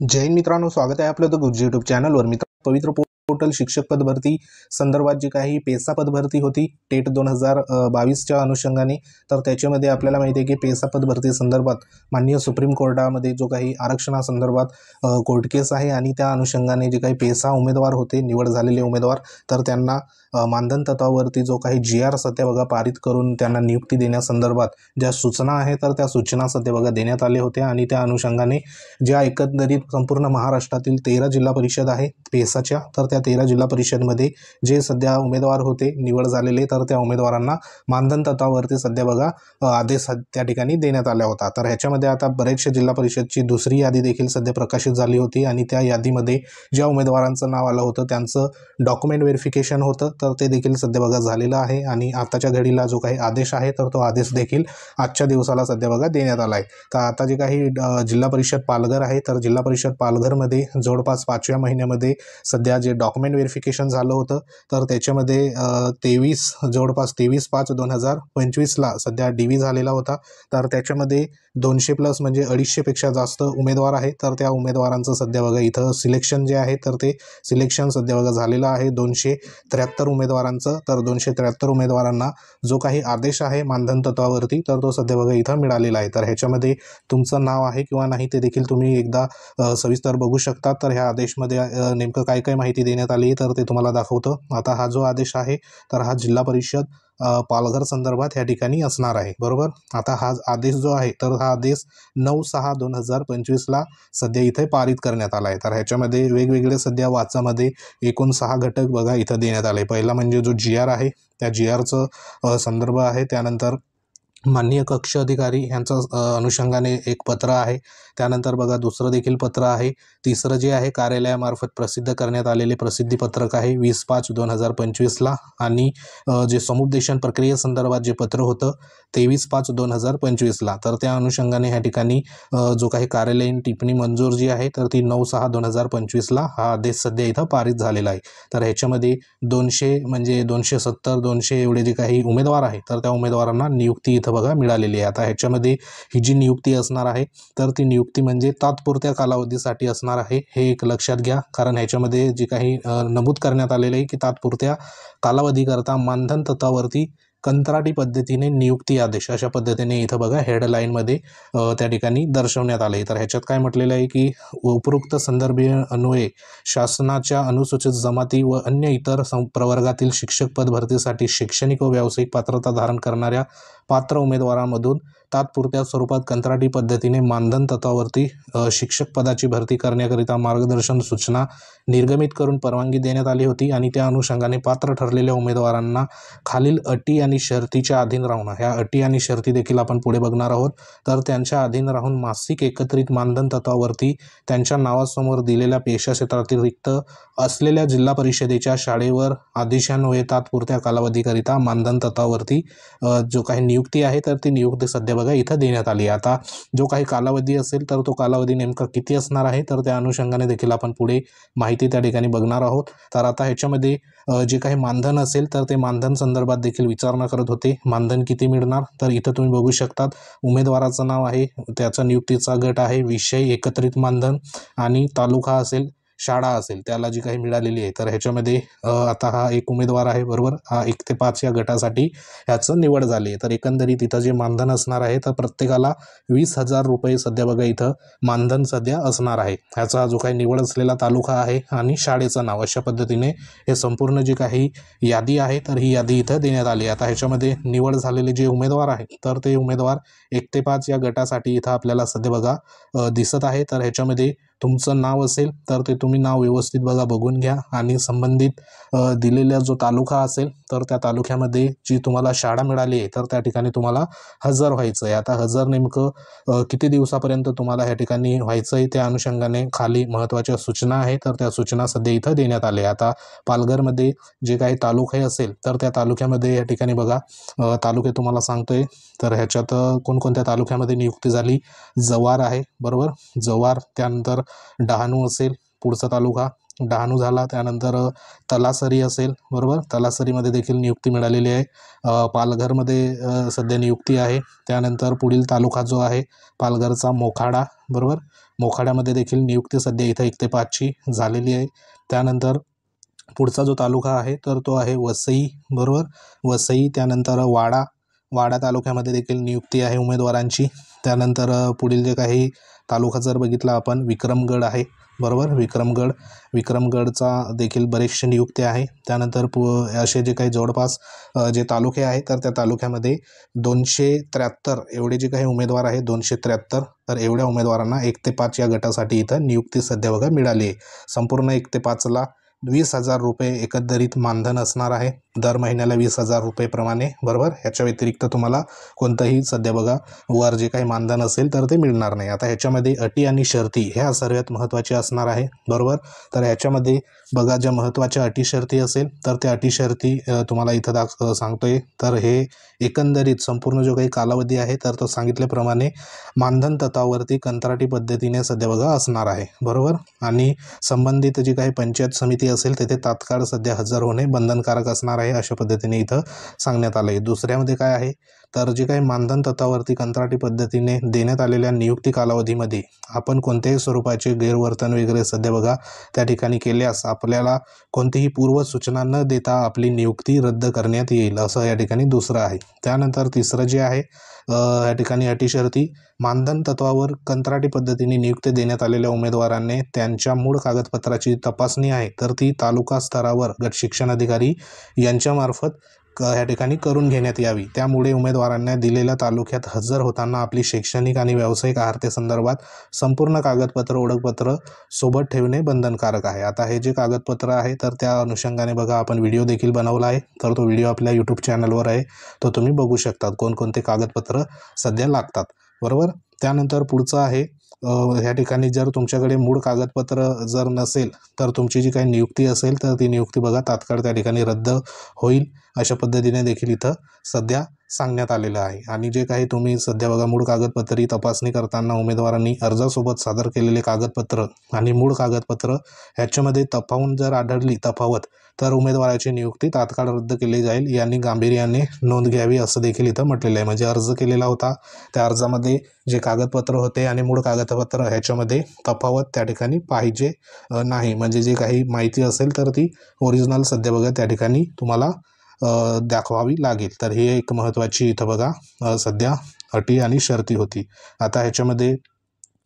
जय हिंद मित्रांनो, स्वागत आहे आपलं गुरुजी यूट्यूब चॅनलवर। मित्र पवित्र पोर्टल शिक्षक पद भरती संदर्भात जी काही पेसा पद भरती होती टेट 2022च्या अनुषंगाने, तर त्याच्यामध्ये आपल्याला माहिती आहे की पेसा पद भरती संदर्भात माननीय सुप्रीम कोर्टामध्ये जो काही आरक्षणासंदर्भात कोर्ट केस आहे आणि त्या अनुषंगाने जे काही पेसा उमेदवार होते, निवड झालेले उमेदवार, तर त्यांना मानधन तत्वावरती जो काही GR सध्या बघा पारित करून त्यांना नियुक्ती देण्यासंदर्भात ज्या सूचना आहेत तर त्या सूचना सध्या बघा देण्यात आले होते। आणि त्या अनुषंगाने ज्या एकंदरीत संपूर्ण महाराष्ट्रातील 13 जिल्हा परिषद आहे पेसाच्या, तर त्या 13 जिल्हा परिषदमध्ये जे सध्या उमेदवार होते निवड झालेले, तर त्या उमेदवारांना मानधन तत्वावरती सध्या बघा आदेश त्या ठिकाणी देण्यात आला होता। तर ह्याच्यामध्ये आता बरेचशे जिल्हा परिषदची दुसरी यादी देखील सध्या प्रकाशित झाली होती आणि त्या यादीमध्ये ज्या उमेदवारांचं नाव आलं होतं त्यांचं डॉक्युमेंट व्हेरिफिकेशन होतं, तर ते देखील सध्या बघा झालेलं आहे। आणि आताच्या घडीला जो काही आदेश आहे तर तो आदेश देखील आजच्या दिवसाला सध्या बघा देण्यात आला आहे। तर आता जे काही जिल्हा परिषद पालघर आहे, तर जिल्हा परिषद पालघरमध्ये जवळपास 5व्या महिन्यामध्ये सध्या जे डॉक्युमेंट व्हेरिफिकेशन झालं होतं, तर त्याच्यामध्ये जवळपास 23/5/2025ला सध्या DV झालेला होता। तर त्याच्यामध्ये 200+ म्हणजे 250पेक्षा जास्त उमेदवार आहे, तर त्या उमेदवारांचं सध्या बघा इथं सिलेक्शन जे आहे तर ते सिलेक्शन सध्या बघा झालेलं आहे 273 उमेदवारांचं। तर 273 उमेदवारांना जो काही आदेश आहे मानधन तत्वावरती, तर तो सध्या बघा इथं मिळालेला आहे। तर ह्याच्यामध्ये तुमचं नाव आहे किंवा नाही ते देखील तुम्ही एकदा सविस्तर बघू शकता। तर ह्या आदेशमध्ये नेमकं काय काय माहिती देण्यात आली तर ते तुम्हाला दाखवतो। आता हा जो आदेश आहे तर हा जिल्हा परिषद पालघर संदर्भात ह्या ठिकाणी असणार आहे, बरोबर। आता हा आदेश जो आहे तर हा आदेश 9/6/2025ला सध्या इथे पारित करण्यात आला आहे। तर ह्याच्यामध्ये वेगवेगळे सध्या वाचामध्ये एकूण 6 घटक बघा इथं देण्यात आले। पहिला म्हणजे जो GR आहे त्या GRचं संदर्भ आहे, त्यानंतर माननीय कक्ष अधिकारी यांचा अनुषंगाने एक पत्र आहे, त्यानंतर बघा दुसरं देखील पत्र आहे, तिसरं जे आहे कार्यालयामार्फत प्रसिद्ध करण्यात आलेले प्रसिद्धी पत्रक आहे 20/5/2025ला, आणि जे समुपदेशन प्रक्रियेसंदर्भात जे पत्र होतं 23/5/2025ला। तर त्या अनुषंगाने ह्या ठिकाणी जो काही कार्यालयीन टिप्पणी मंजूर जी आहे तर ती 9/6/2025ला हा आदेश सध्या इथं पारित झालेला आहे। तर ह्याच्यामध्ये 200 म्हणजे 270 200 एवढे जे काही उमेदवार आहे तर त्या उमेदवारांना नियुक्ती इथं बघा मिळालेली आहे। आता ह्याच्यामध्ये ही जी नियुक्ती असणार आहे तर ती नियुक्ती म्हणजे तात्पुरत्या कालावधीसाठी असणार आहे, हे एक लक्षात घ्या। कारण ह्याच्यामध्ये जे काही नमूद करण्यात आलेलं आहे की तात्पुरत्या कालावधीकरता मानधन तत्वावरती कंत्राटी पद्धतीने नियुक्ती आदेश, अशा पद्धतीने इथं बघा हेडलाईनमध्ये त्या ठिकाणी दर्शवण्यात आले। तर ह्याच्यात काय म्हटलेलं आहे की उपरोक्त संदर्भीय अन्वये शासनाच्या अनुसूचित जमाती व अन्य इतर प्रवर्गातील शिक्षक पद भरतीसाठी शैक्षणिक व व्यावसायिक पात्रता धारण करणाऱ्या पात्र उमेदवारांमधून तात्पुरत्या स्वरूपात कंत्राटी पद्धतीने मानधन तत्वावरती शिक्षक पदाची भरती करण्याकरिता मार्गदर्शन सूचना निर्गमित करून परवानगी देण्यात आली होती। आणि त्या अनुषंगाने पात्र ठरलेल्या उमेदवारांना खालील अटी आणि शर्तीच्या अधीन राहून, ह्या अटी आणि शर्ती देखील आपण पुढे बघणार आहोत, तर त्यांच्या अधीन राहून मासिक एकत्रित मानधन तत्वावरती त्यांच्या नावासमोर दिलेल्या पेशा क्षेत्रातील रिक्त असलेल्या जिल्हा परिषदेच्या शाळेवर आदेशान्वये तात्पुरत्या कालावधीकरिता मानधन तत्वावरती जो काही नियुक्ती आहे तर ती नियुक्ती सध्या बघा इथं देण्यात आली आहे। आता जो काही कालावधी असेल तर तो कालावधी नेमका किती असणार आहे तर त्या अनुषंगाने देखील आपण पुढे माहिती त्या ठिकाणी बघणार आहोत। तर आता ह्याच्यामध्ये जे काही मानधन असेल तर ते मानधन संदर्भात देखील विचारणा करत होते, मानधन किती मिळणार, तर इथं तुम्ही बघू शकतात उमेदवाराचं नाव आहे, त्याचा नियुक्तीचा गट आहे, विषय एकत्रित मानधन, आणि तालुका असेल, शाळा असेल त्याला जी काही मिळालेली आहे। तर ह्याच्यामध्ये आता हा एक उमेदवार आहे, बरोबर, हा 1 ते 5 या गटासाठी ह्याचं निवड झाली आहे। तर एकंदरीत इथं जे मानधन असणार आहे तर प्रत्येकाला 20,000 रुपये सध्या बघा इथं मानधन सध्या असणार आहे। ह्याचा जो काही निवड असलेला तालुका आहे आणि शाळेचं नाव, अशा पद्धतीने हे संपूर्ण जी काही यादी आहे तर ही यादी इथं देण्यात आली आहे। आता ह्याच्यामध्ये निवड झालेले जे उमेदवार आहेत तर ते उमेदवार 1 ते 5 या गटासाठी इथं आपल्याला सध्या बघा दिसत आहे। तर ह्याच्यामध्ये तुमचं नाव असेल तर ते तुम्ही नाव व्यवस्थित बघा बघून घ्या, आणि संबंधित दिलेला जो तालुका असेल तर त्या तालुक्यामध्ये जी तुम्हाला शाळा मिळाली आहे तर त्या ठिकाणी तुम्हाला हजर व्हायचं आहे। आता हजर नेमकं किती दिवसापर्यंत तुम्हाला ह्या ठिकाणी व्हायचं आहे त्या अनुषंगाने खाली महत्त्वाच्या सूचना आहे, तर त्या सूचना सध्या इथं देण्यात आल्या। आता पालघरमध्ये जे काही तालुके असेल तर त्या तालुक्यामध्ये या ठिकाणी बघा तालुके तुम्हाला सांगतोय, तर ह्याच्यात कोणकोणत्या तालुक्यामध्ये नियुक्ती झाली, जव्हार आहे, बरोबर, जव्हार, त्यानंतर डहाणू असेल पुढचा तालुका, डहाणू झाला, त्यानंतर तलासरी असेल, बरोबर, तलासरीमध्ये देखील नियुक्ती मिळालेली आहे. पालघरमध्ये सध्या नियुक्ती आहे. त्यानंतर पुढील तालुका जो आहे पालघरचा मोखाडा, बरोबर, मोखाड्यामध्ये देखील नियुक्ती सध्या इथं 1 ते 5ची झालेली आहे. त्यानंतर पुढचा जो तालुका आहे तर तो आहे वसई, बरोबर, वसई. त्यानंतर वाडा तालुक्यामध्ये देखील नियुक्ती आहे उमेदवारांची. त्यानंतर पुढील जे काही तालुका जर बघितला आपण विक्रमगड आहे, बरोबर, विक्रमगडचा देखील बरेचसे नियुक्ती आहे. त्यानंतर असे जे काही जवळपास जे तालुके आहेत तर त्या तालुक्यामध्ये 273 एवढे जे काही उमेदवार आहेत 273, तर एवढ्या उमेदवारांना 1 ते 5 या गटासाठी इथं नियुक्ती सध्या बघा मिळाली आहे. संपूर्ण 1 ते 5ला 20,000 रुपये एकंदरीत मानधन असणार आहे, दर महिन्याला 20,000 रुपये प्रमाणे, बरोबर. ह्याच्या व्यतिरिक्त तुम्हाला कोणतंही सध्या बघा वर जे काही मानधन असेल तर ते मिळणार नाही. आता ह्याच्यामध्ये अटी आणि शर्ती ह्या सर्वात महत्त्वाच्या असणार आहे, बरोबर. तर ह्याच्यामध्ये बघा ज्या महत्त्वाच्या अटी शर्ती असेल तर त्या अटी शर्ती तुम्हाला इथं सांगतोय. तर हे एकंदरीत संपूर्ण जो काही कालावधी आहे तर तो सांगितल्याप्रमाणे मानधन तत्वावरती कंत्राटी पद्धतीने सध्या बघा असणार आहे, बरोबर. आणि संबंधित जी काही पंचायत समिती असेल तेथे तात्काळ सध्या हजर होणे बंधनकारक असणार आहे, अशा पद्धतीने इथं सांगण्यात आलं आहे. दुसऱ्यामध्ये काय आहे तर जे काही मानधन तत्वावरती कंत्राटी पद्धतीने देण्यात आलेल्या नियुक्ती कालावधीमध्ये आपण कोणत्याही स्वरूपाचे गैरवर्तन वगैरे सध्या बघा त्या ठिकाणी केल्यास आपल्याला कोणतीही पूर्व सूचना न देता आपली नियुक्ती रद्द करण्यात येईल, असं या ठिकाणी दुसरं आहे. त्यानंतर तिसरं जे आहे या ठिकाणी अटी शर्ती, मानधन तत्वावर कंत्राटी पद्धतीने नियुक्ती देण्यात आलेल्या उमेदवारांनी त्यांच्या मूळ कागदपत्राची तपासणी आहे तर ती तालुका स्तरावर गट शिक्षण अधिकारी यांच्यामार्फत या ठिकाणी करून घेण्यात यावी. त्यामुळे उमेदवारांना दिलेल्या तालुक्यात हजर होताना आपली शैक्षणिक आणि व्यावसायिक अर्हतेसंदर्भात संपूर्ण कागदपत्र ओळखपत्र सोबत ठेवणे बंधनकारक आहे. आता हे जे कागदपत्र आहे तर त्या अनुषंगाने बघा आपण व्हिडिओ देखील बनवला आहे, तर तो व्हिडिओ आपल्या यूट्यूब चॅनलवर आहे, तो तुम्ही बघू शकता कोणकोणते कागदपत्र सध्या लागतात, बरोबर. त्यानंतर पुढचं आहे ह्या ठिकाणी जर तुमच्याकडे मूळ कागदपत्र जर नसेल तर तुमची जी काही नियुक्ती असेल तर ती नियुक्ती बघा तात्काळ त्या ठिकाणी रद्द होईल, अशा पद्धतीने देखील इथं सध्या सांगण्यात आलेलं आहे. आणि जे काही तुम्ही सध्या बघा मूळ कागदपत्री तपासणी करताना उमेदवारांनी अर्जासोबत सादर केलेले कागदपत्र आणि मूळ कागदपत्र ह्याच्यामध्ये तफावत जर आढळली तर उमेदवाराची नियुक्ती तात्काळ रद्द केली जाईल, यांनी गांभीर्याने नोंद घ्यावी, असं देखील इथं म्हटलेलं आहे. म्हणजे अर्ज केलेला होता त्या अर्जामध्ये जे कागदपत्र होते आणि मूळ कागदपत्र ह्याच्यामध्ये तफावत त्या ठिकाणी पाहिजे नाही, म्हणजे जे काही माहिती असेल तर ती ओरिजिनल सध्या बघा त्या ठिकाणी तुम्हाला दाखवावी लागेल. तर ही एक महत्त्वाची इथं बघा सध्या अटी आणि शर्ती होती. आता ह्याच्यामध्ये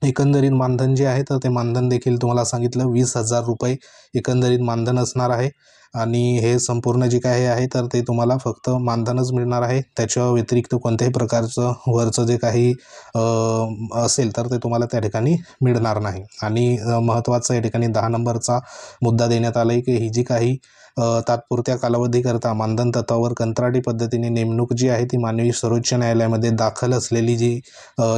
एकंदरीत मानधन जे आहे तर ते मानधन देखील तुम्हाला सांगितलं 20,000 रुपये एकंदरीत मानधन असणार आहे. आणि हे संपूर्ण जे काही आहे तर ते तुम्हाला फक्त मानधनच मिळणार आहे, त्याच्या व्यतिरिक्त कोणत्याही प्रकारचं वरचं जे काही असेल तर ते तुम्हाला त्या ठिकाणी मिळणार नाही. आणि महत्त्वाचं या ठिकाणी 10 नंबरचा मुद्दा देण्यात आला आहे की ही जी काही तात्पुरत्या कालावधीकरता मानधन तत्वावर कंत्राटी पद्धतीने नेमणूक जी आहे ती माननीय सर्वोच्च न्यायालयामध्ये दाखल असलेली जी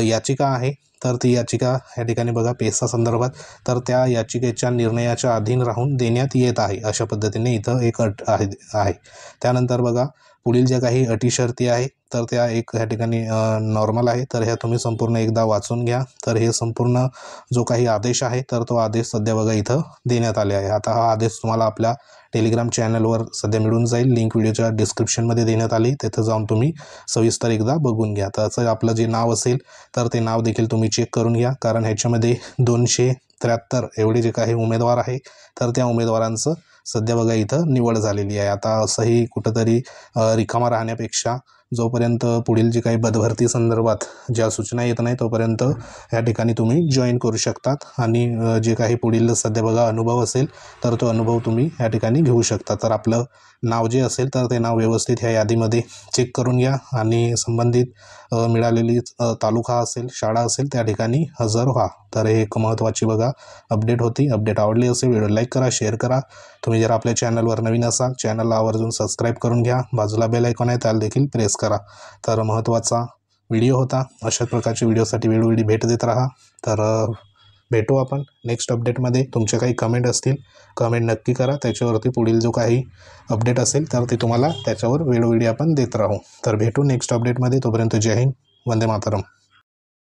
याचिका आहे तर ती याचिका या ठिकाणी बघा पेसा संदर्भात तर त्या याचिकेच्या निर्णयाच्या अधीन राहून देण्यात येत आहे, अशा पद्धतीने इथं एक अट आहे. त्यानंतर बघा पुढील ज्या काही अटी शर्ती आहे तर त्या एक ह्या ठिकाणी नॉर्मल आहे, तर ह्या तुम्ही संपूर्ण एकदा वाचून घ्या. तर हे संपूर्ण जो काही आदेश आहे तर तो आदेश सध्या बघा इथं देण्यात आले आहे. आता हा आदेश तुम्हाला आपल्या टेलिग्राम चॅनलवर सध्या मिळून जाईल, लिंक व्हिडिओच्या डिस्क्रिप्शनमध्ये देण्यात आली, तिथं जाऊन तुम्ही सविस्तर एकदा बघून घ्या. तर आपलं जे नाव असेल तर ते नाव देखील तुम्ही चेक करून घ्या, कारण ह्याच्यामध्ये 273 एवढे जे काही उमेदवार आहे तर त्या उमेदवारांचं सध्या बघा इथं निवड झालेली आहे. आता असंही कुठंतरी रिकामा राहण्यापेक्षा जोपर्यंत पुढील जे काही पदभरती संदर्भात ज्या सूचना येत नाही तोपर्यंत या ठिकाणी तुम्ही जॉईन करू शकतात. आणि जे काही पुढील सध्या बघा अनुभव असेल तर तो अनुभव तुम्ही या ठिकाणी घेऊ शकता. तर आपलं नाव जे असेल तर ते नाव व्यवस्थित ह्या यादीमध्ये चेक करून घ्या आणि संबंधित मिळालेली तालुका असेल शाळा असेल त्या ठिकाणी हजर व्हा. तर हे एक महत्त्वाची बघा अपडेट होती. अपडेट आवडली असेल व्हिडिओ लाईक करा, शेअर करा. तुम्ही जर आपल्या चॅनलवर नवीन असाल चॅनलला आवर्जून सबस्क्राईब करून घ्या, बाजूला बेल आयकॉन आहे त्याला देखील प्रेस करा. तर महत्त्वाचा व्हिडिओ होता. अशाच प्रकारचे व्हिडिओसाठी वेळोवेळी भेट देत राहा. तर भेटू आपण नेक्स्ट अपडेटमध्ये. तुमचे काही कमेंट असतील कमेंट नक्की करा, त्याच्यावरती पुढील जो काही अपडेट असेल तर ते तुम्हाला त्याच्यावर वेळोवेळी आपण देत राहू. तर भेटू नेक्स्ट अपडेटमध्ये. तोपर्यंत जय हिंद, वंदे मातरम.